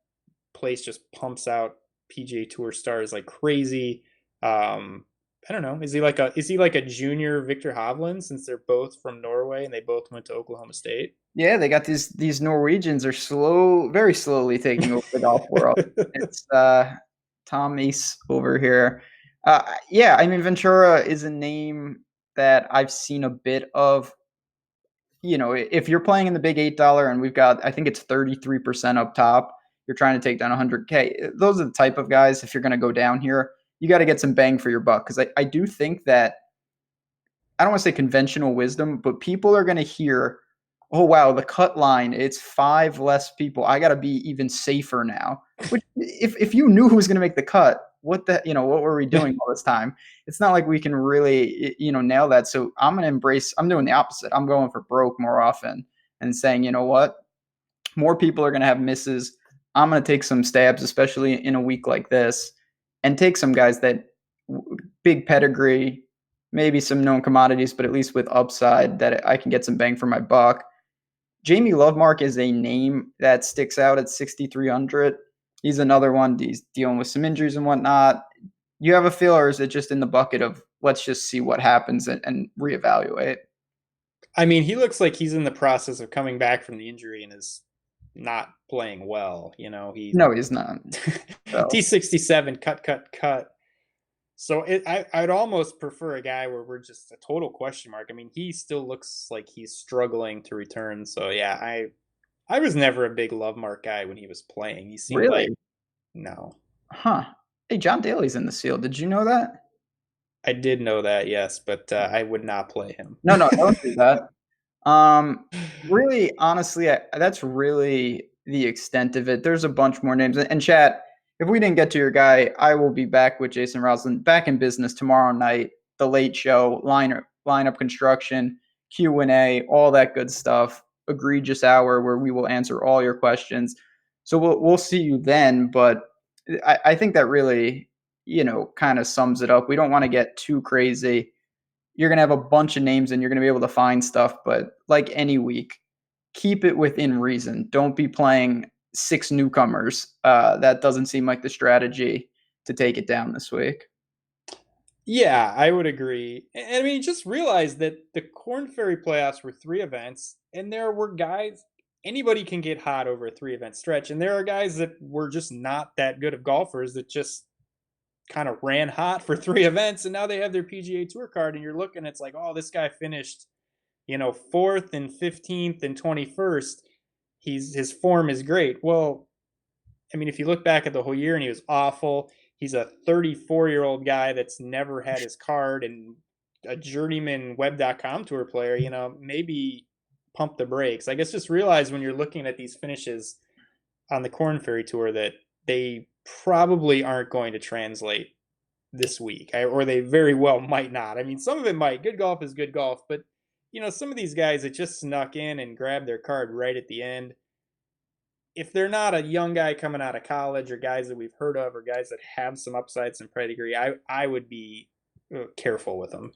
place just pumps out PGA Tour stars like crazy. I don't know. Is he like a junior Victor Hovland, since they're both from Norway and they both went to Oklahoma State? Yeah, they got these Norwegians are very slowly taking over the golf world. It's Tom Ace over here. Yeah, I mean Ventura is a name that I've seen a bit of. You know, if you're playing in the big $8 and we've got, I think it's 33% up top, you're trying to take down 100K. Those are the type of guys, if you're going to go down here, you got to get some bang for your buck. Because I do think that, I don't want to say conventional wisdom, but people are going to hear, oh, wow, the cut line, it's 5 less people. I got to be even safer now. Which, if you knew who was going to make the cut, what were we doing all this time? It's not like we can really, nail that. So I'm doing the opposite. I'm going for broke more often and saying, you know what? More people are going to have misses. I'm going to take some stabs, especially in a week like this, and take some guys that big pedigree, maybe some known commodities, but at least with upside that I can get some bang for my buck. Jamie Lovemark is a name that sticks out at 6,300. He's another one. He's dealing with some injuries and whatnot. You have a feel, or is it just in the bucket of let's just see what happens and reevaluate? I mean, he looks like he's in the process of coming back from the injury and is not playing well. No, he's not. So. T67, cut. So I'd almost prefer a guy where we're just a total question mark. I mean, he still looks like he's struggling to return. So yeah, I was never a big Lovemark guy when he was playing. He seemed really? like no. Huh. Hey, John Daly's in the field. Did you know that? I did know that, yes, but I would not play him. No, don't do that. Really, honestly, that's really the extent of it. There's a bunch more names. And chat, if we didn't get to your guy, I will be back with Jason Roslin, back in business tomorrow night, the late show, lineup construction, Q&A, all that good stuff. Egregious hour where we will answer all your questions. So we'll see you then. But I think that really, kind of sums it up. We don't want to get too crazy. You're going to have a bunch of names and you're going to be able to find stuff. But like any week, keep it within reason. Don't be playing 6 newcomers. That doesn't seem like the strategy to take it down this week. Yeah, I would agree. And I mean, just realize that the Corn Ferry playoffs were 3 events, and there were guys, anybody can get hot over a 3-event stretch. And there are guys that were just not that good of golfers that just kind of ran hot for 3 events, and now they have their PGA Tour card, and you're looking, it's like, oh, this guy finished, 4th and 15th and 21st. His form is great. Well, I mean, if you look back at the whole year and he was awful, he's a 34-year-old guy that's never had his card and a journeyman web.com tour player, maybe pump the brakes. I guess just realize when you're looking at these finishes on the Corn Ferry Tour that they probably aren't going to translate this week, or they very well might not. I mean, some of it might. Good golf is good golf, but some of these guys that just snuck in and grabbed their card right at the end, if they're not a young guy coming out of college or guys that we've heard of or guys that have some upside, some pedigree, I would be careful with them.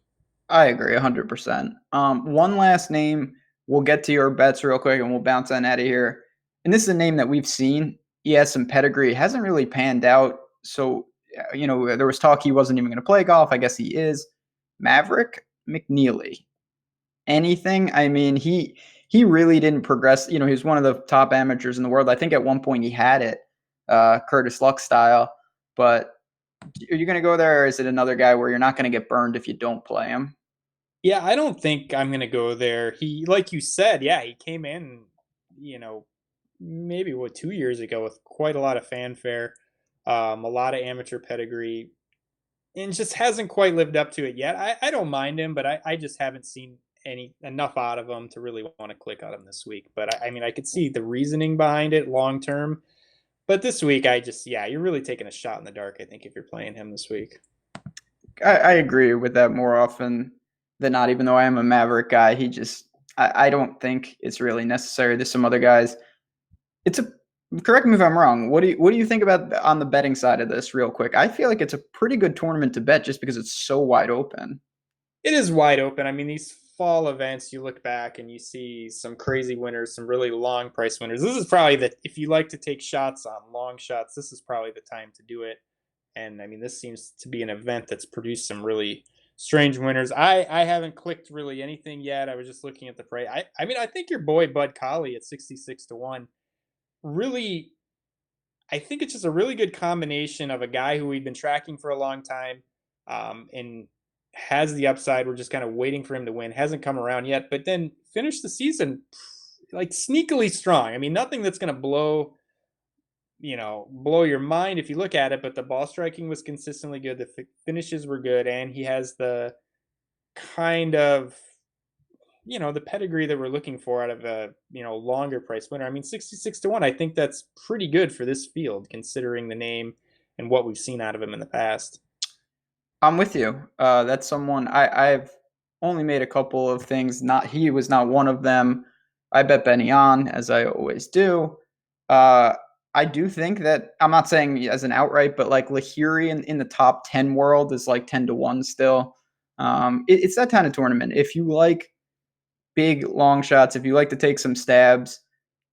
I agree 100%. One last name. We'll get to your bets real quick and we'll bounce on out of here. And this is a name that we've seen. He has some pedigree. It hasn't really panned out. So, there was talk he wasn't even going to play golf. I guess he is. Maverick McNeely. Anything? I mean, he really didn't progress. He was one of the top amateurs in the world. I think at one point he had it, Curtis Luck style. But are you going to go there, or is it another guy where you're not going to get burned if you don't play him? Yeah, I don't think I'm going to go there. He, like you said, yeah, he came in, maybe 2 years ago with quite a lot of fanfare, a lot of amateur pedigree, and just hasn't quite lived up to it yet. I don't mind him, but I just haven't seen enough out of him to really want to click on him this week. But I mean, I could see the reasoning behind it long term. But this week, you're really taking a shot in the dark, I think, if you're playing him this week. I agree with that more often than not, even though I am a Maverick guy. I don't think it's really necessary. There's some other guys. It's a Correct me if I'm wrong. What do you think about on the betting side of this, real quick? I feel like it's a pretty good tournament to bet just because it's so wide open. It is wide open. I mean, these fall events, you look back and you see some crazy winners, some really long price winners. This is probably if you like to take shots on long shots, this is probably the time to do it. And I mean, this seems to be an event that's produced some really strange winners. I haven't clicked really anything yet. I was just looking at the price. I mean, I think your boy Bud Colley at 66 to 1 really, I think it's just a really good combination of a guy who we've been tracking for a long time, and has the upside. We're just kind of waiting for him to win. Hasn't come around yet, but then finished the season like sneakily strong. I mean, nothing that's going to blow your mind if you look at it, but the ball striking was consistently good. The finishes were good, and he has the kind of the pedigree that we're looking for out of a longer price winner. I mean, 66 to 1. I think that's pretty good for this field, considering the name and what we've seen out of him in the past. I'm with you. That's someone I've only made a couple of things. Not he was not one of them. I bet Benny on, as I always do. Uh, I do think that I'm not saying as an outright, but like Lahiri in the top 10 world is like 10 to 1 still. It's that kind of tournament. If you like big long shots, if you like to take some stabs,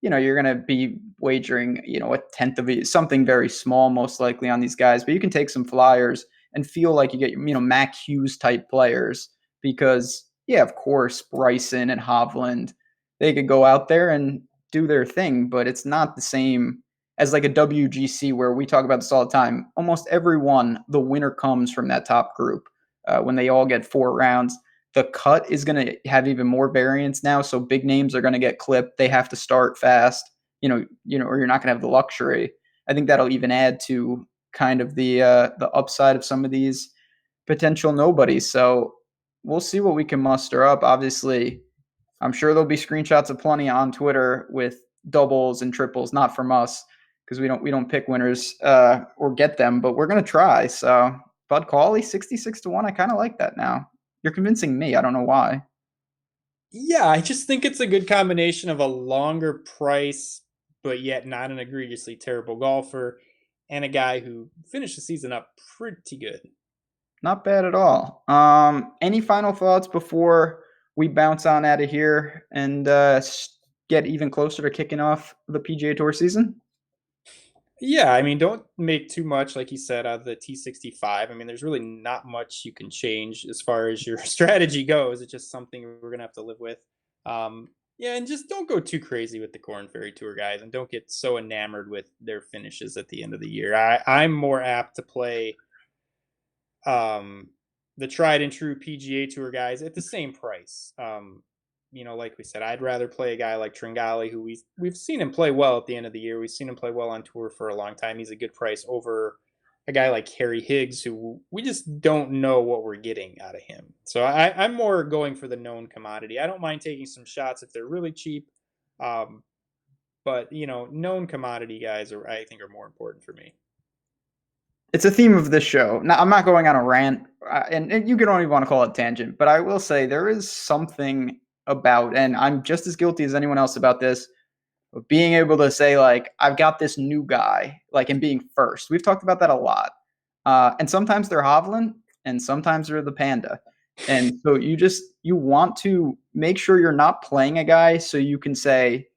you're going to be wagering, a tenth of something very small, most likely on these guys, but you can take some flyers and feel like you get, Mac Hughes type players because, yeah, of course, Bryson and Hovland, they could go out there and do their thing, but it's not the same as like a WGC where we talk about this all the time. Almost everyone, the winner comes from that top group when they all get 4 rounds. The cut is going to have even more variance now, so big names are going to get clipped. They have to start fast, or you're not going to have the luxury. I think that'll even add to kind of the upside of some of these potential nobodies. So we'll see what we can muster up. Obviously, I'm sure there'll be screenshots of plenty on Twitter with doubles and triples, not from us because we don't pick winners or get them, but we're going to try. So Bud Cauley, 66 to 1. I kind of like that now. You're convincing me. I don't know why. Yeah, I just think it's a good combination of a longer price, but yet not an egregiously terrible golfer, and a guy who finished the season up pretty good. Not bad at all. Any final thoughts before we bounce on out of here and get even closer to kicking off the PGA Tour season? Yeah, I mean, don't make too much, like you said, out of the T65. I mean, there's really not much you can change as far as your strategy goes. It's just something we're going to have to live with. Yeah, and just don't go too crazy with the Corn Ferry Tour guys, and don't get so enamored with their finishes at the end of the year. I'm more apt to play the tried and true PGA Tour guys at the same price. Like we said, I'd rather play a guy like Tringali, who we've seen him play well at the end of the year. We've seen him play well on tour for a long time. He's a good price over a guy like Harry Higgs, who we just don't know what we're getting out of him. So I'm more going for the known commodity. I don't mind taking some shots if they're really cheap, but known commodity guys I think are more important for me. It's a theme of this show. Now, I'm not going on a rant, and you can only want to call it tangent, but I will say there is something about, and I'm just as guilty as anyone else about this, of being able to say, like, I've got this new guy, like, and being first. We've talked about that a lot. And sometimes they're Hovland, and sometimes they're the Panda. And so you want to make sure you're not playing a guy so you can say,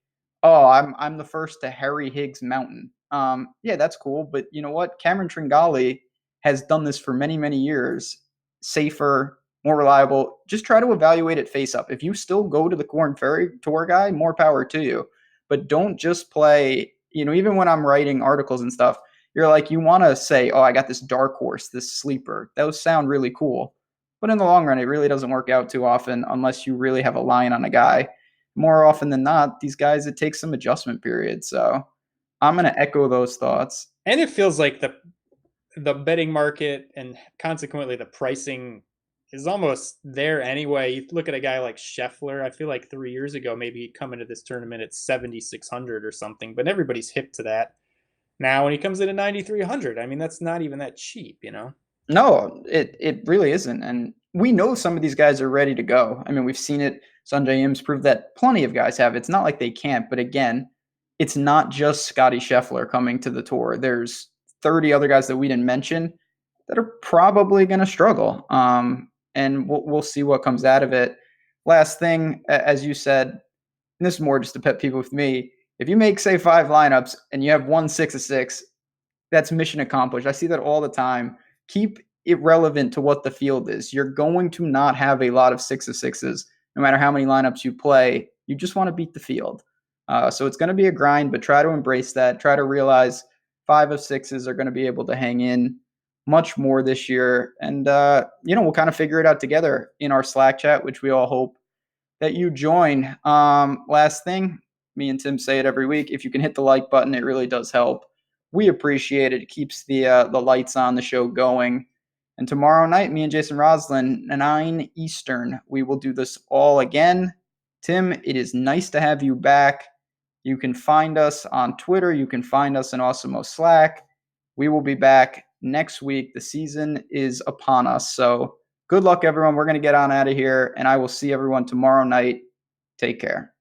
oh, I'm the first to Harry Higgs Mountain. Yeah, that's cool. But you know what? Cameron Tringali has done this for many, many years. Safer, more reliable. Just try to evaluate it face up. If you still go to the Corn Ferry Tour guy, more power to you. But don't just play, even when I'm writing articles and stuff, you're like, you want to say, oh, I got this dark horse, this sleeper. Those sound really cool. But in the long run, it really doesn't work out too often unless you really have a line on a guy. More often than not, these guys, it takes some adjustment period. So I'm going to echo those thoughts. And it feels like the betting market and consequently the pricing is almost there anyway. You look at a guy like Scheffler. I feel like 3 years ago, maybe he'd come into this tournament at 7,600 or something, but everybody's hip to that. Now, when he comes in at 9,300, I mean, that's not even that cheap, No, it really isn't. And we know some of these guys are ready to go. I mean, we've seen it. Sanjay Im's proved that plenty of guys have. It's not like they can't. But again, it's not just Scotty Scheffler coming to the tour. There's 30 other guys that we didn't mention that are probably going to struggle. And we'll see what comes out of it. Last thing, as you said, and this is more just to pet people with me. If you make, say, 5 lineups and you have 1 6 of 6, that's mission accomplished. I see that all the time. Keep it relevant to what the field is. You're going to not have a lot of 6 of 6s, no matter how many lineups you play. You just want to beat the field. So it's going to be a grind, but try to embrace that. Try to realize 5 of 6s are going to be able to hang in much more this year. And, we'll kind of figure it out together in our Slack chat, which we all hope that you join. Last thing, me and Tim say it every week. If you can hit the like button, it really does help. We appreciate it. It keeps the lights on, the show going. And tomorrow night, me and Jason Roslin, 9 Eastern, we will do this all again. Tim, it is nice to have you back. You can find us on Twitter. You can find us in Awesemo Slack. We will be back next week. The season is upon us. So good luck, everyone. We're going to get on out of here, and I will see everyone tomorrow night. Take care.